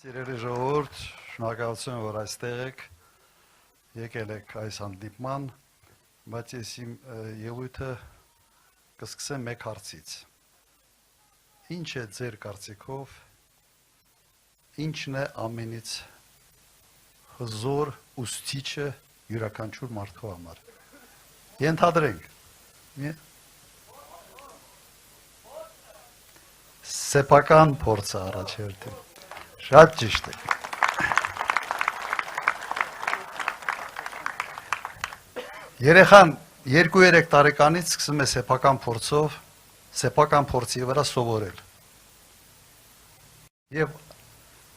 Սիրելի ժողովուրդ, շնորհակալություն, որ այստեղ եք, եկել եք այս հանդիպման, բայց ես իմ ելույթը կսկսեմ մեկ հարցից։ Ինչ է ձեր կարծիքով, ինչն է ամենից հզոր ուսուցիչը յուրաքանչյուր մարդու համար։ Ենթադրենք։ Սեփական փորձը առաջերտին։ Շատ ճիշտ է։ Երեխան 2-3 տարեկանից սկսում է սեփական փորձի վրա սովորել։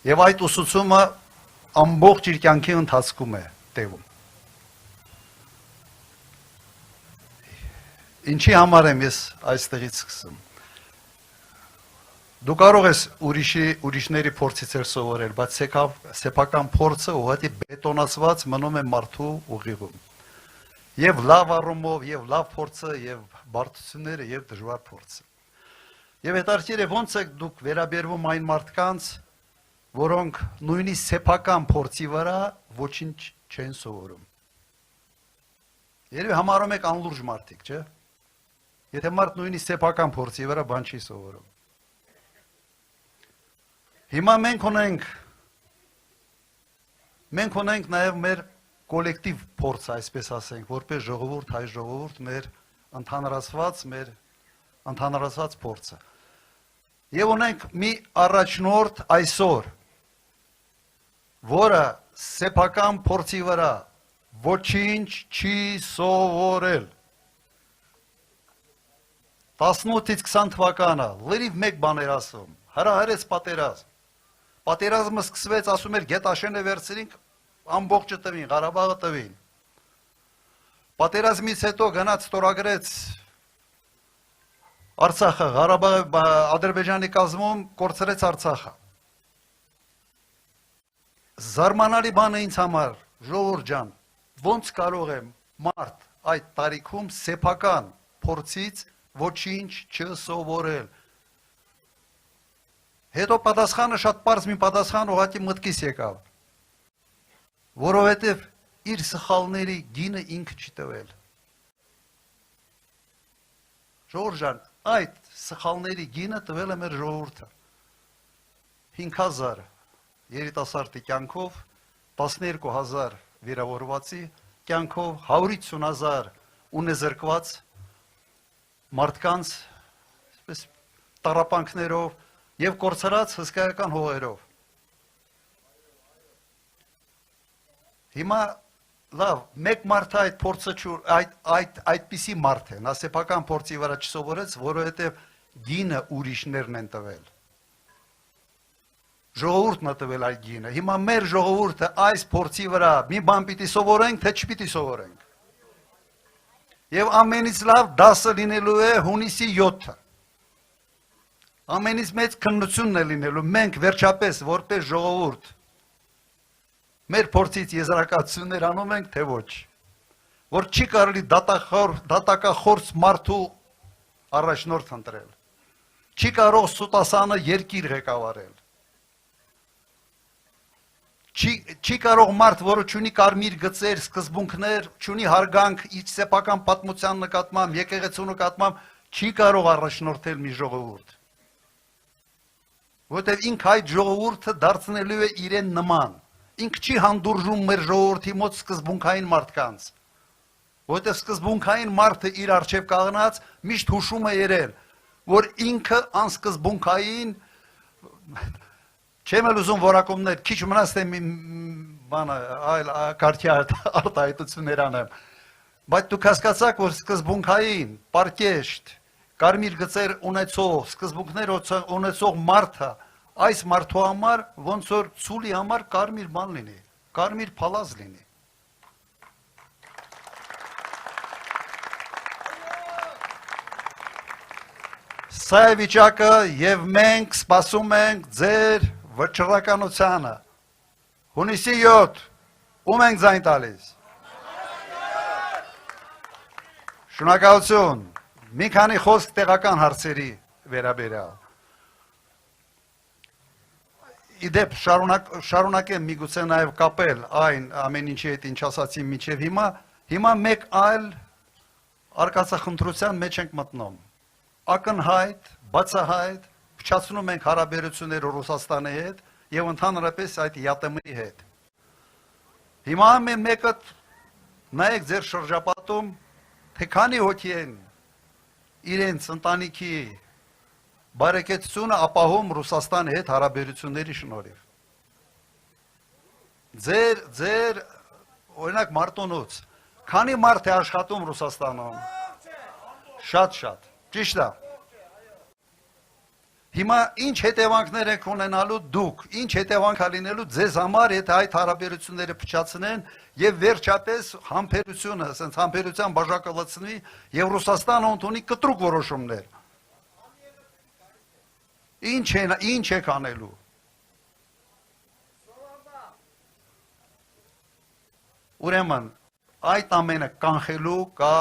Եվ այդ ուսուցումը ամբողջ իր կյանքի ընթացքում է տևում։ Ինչի համար եմ ես այստեղից սկսում։ Դու կարող ես ուրիշների փորձից սովորել, բայց սեփական փորձը ուղղակի բետոնացված մնում է մարդու ուղիղում։ Եվ լավ առումով, եւ լավ փորձը, եւ բարդությունները, եւ դժվար փորձը։ Եվ հետաքրքիր է ոնց է դուք վերաբերվում այն մարդկանց, որոնք նույնիսկ սեփական փորձի վրա ոչինչ չեն սովորում։ Երևի համարում եք անլուրջ մարդիկ, չէ՞։ Եթե մարդ նույնիսկ սեփական փորձի վրա բան չի սովորում։ Հիմա մենք ունենք նաև մեր կոլեկտիվ փորձ, այսպես ասենք, որպես ժողովուրդ, հայ ժողովուրդ, մեր ընդհանրացված փորձը։ Եվ ունենք մի առաջնորդ այսօր, որը սեփական փորձի վրա ոչինչ չի սովորել։ 18-ից 20 թվականը լրիվ մեկ բան էր ասում, հրահրեց պատերազմ։ Պատերազմը սկսվեց, ասում էր, Գետաշենը վերցրինք, ամբողջը տվին, Ղարաբաղը տվին։ Պատերազմից հետո գնաց ստորագրեց Արցախը, Ղարաբաղը Ադրբեջանի կազմում կորցրեց Արցախը։ Զարմանալի բան է ինձ համար, ժողովուրդ ջան, ոնց կարող է մարդ այդ տարիքում սեփական փորձից ոչինչ չսովորել։ Հետո պատասխանը շատ պարզ մի պատասխան ուղղակի մտքիս եկավ, որովհետև իր սխալների գինը ինքը չի տվել։ Ժողովուրդ ջան, այդ սխալների գինը տվել է մեր ժողովուրդը։ 5000 երիտասարդի կյանքով, 12000 վիրավորվածի կյանքով, 150000 ունեզրկված մարդկանց տառապանքներով եւ կորցրած հսկայական հողերով։ Հիմա լավ, մեկ մարդը այդ փորձը այդպիսի մարդ է, նա սեփական փորձի վրա չսովորեց, որովհետև գինը ուրիշներն են տվել։ Ժողովուրդն է տվել այդ գինը։ Հիմա մեր ժողովուրդը այս փորձի վրա մի բան պիտի սովորենք, թե չպիտի սովորենք։ Եվ ամենից լավ դասը լինելու է հունիսի 7-ը։ Ամենից մեծ քննությունն է լինելու, մենք վերջապես որպես ժողովուրդ մեր փորձից եզրակացություններ անում ենք, թե ոչ, որ չի կարելի դատակախորձ մարդու առաջնորդ ընտրել, չի կարող սուտասանը երկիր ղեկավարել, չի կարող մարդ, որը չունի կարմիր գծեր, սկզբունքներ, չունի հարգանք իր սեփական պատմության նկատմամբ, եկեղեցու նկատմամբ, չի կարող առաջնորդել մի ժողովուրդ։ Որտեւ ինքը այդ ժողովուրդը դարձնելու է իրեն նման։ Ինքը չի հանդուրժում մեր ժողովրդի մոտ սկզբունքային մարդկանց։ Որտեւ սկզբունքային մարդը իր առջև կանգնած միշտ հուշում է երել, որ ինքը անսկզբունքային չեմ ուզում որակումներ, քիչ մնաց թե մի բանը այլ կարգի արտահայտություններ անեմ։ Բայց դուք հասկացաք, որ սկզբունքային, պարկեշտ, կարմիր գծեր ունեցող, սկզբունքներ ունեցող մարդը, այս մարդու համար ոնց որ ցուլի համար կարմիր բան լինի, կարմիր փալազ լինի։ Սա է վիճակը եւ մենք սպասում ենք ձեր վճռականությանը։ Հունիսի 7 ում ենք ձայն տալիս։ Շնորհակալություն։ Մի քանի խոսք տեղական հարցերի վերաբերյալ։ իդեպ շարունակեմ միգուցե նաև կապել այն ամեն ինչի հետ ինչ ասացի մինչև հիմա մեկ այլ արկածախնդրության մեջ ենք մտնում ակնհայտ բացահայտ փչացնում ենք հարաբերությունները Ռուսաստանի հետ եւ ընդհանրապես այդ ԵԱՏՄ-ի հետ հիմա մեկը նայեք ձեր շրջապատում թե քանի հոգի են իրենց ընտանիքի բարեկեցությունը ապահովում Ռուսաստանի հետ հարաբերությունների շնորհիվ ձեր օրինակ Մարտունուց քանի մարդ է աշխատում Ռուսաստանում շատ ճիշտ է հիմա ինչ հետևանքներ եք ունենալու դուք ինչ հետևանք է լինելու ձեզ համար եթե այդ հարաբերությունները փչացնեն եւ վերջապես համբերությունը ասենց համբերության բաժակը լցնի եւ Ռուսաստանը ունի կտրուկ որոշումներ ինչ եք անելու ուրեմն այդ ամենը կանխելու կա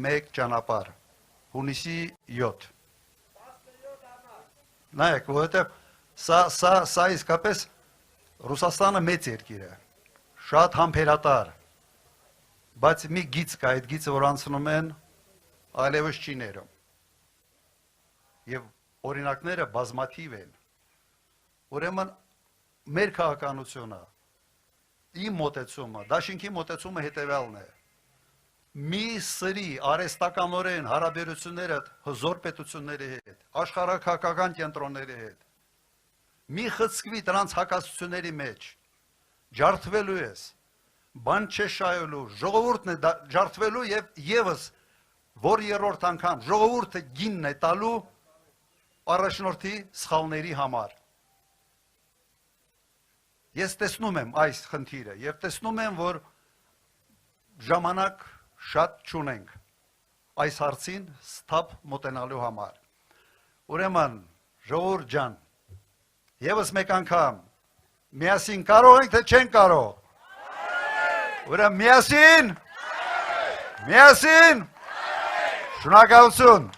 մեկ ճանապարհ հունիսի 7 նայեք որովհետեւ սա իսկապես Ռուսաստանը մեծ երկիր է շատ համբերատար բայց մի գիծ կա այդ գիծը որ անցնում են այլևս չի ներում եւ օրինակները բազմաթիվ են ուրեմն մեր քաղաքականությունը իմ մոտեցումը դաշինքի մոտեցումը հետեւյալն է մի սրի արհեստականորեն հարաբերությունները հզոր պետությունների հետ աշխարհակահաղական կենտրոնների հետ մի խցկվի դրանց հակասությունների մեջ ջարդվելու ես բան չշայելու ժողովուրդն է ջարդվելու եւ եւս որ երրորդ անգամ ժողովուրդը գինն է տալու առաջնորդի սխալների համար ես տեսնում եմ այս խնդիրը եւ տեսնում եմ որ ժամանակ շատ չունենք այս հարցին ստապ մոտենալու համար ուրեմն ժողովուրդ ջան եւս մեկ անգամ միասին կարող ենք թե չենք կարող ուրեմն միասին շնորհակալություն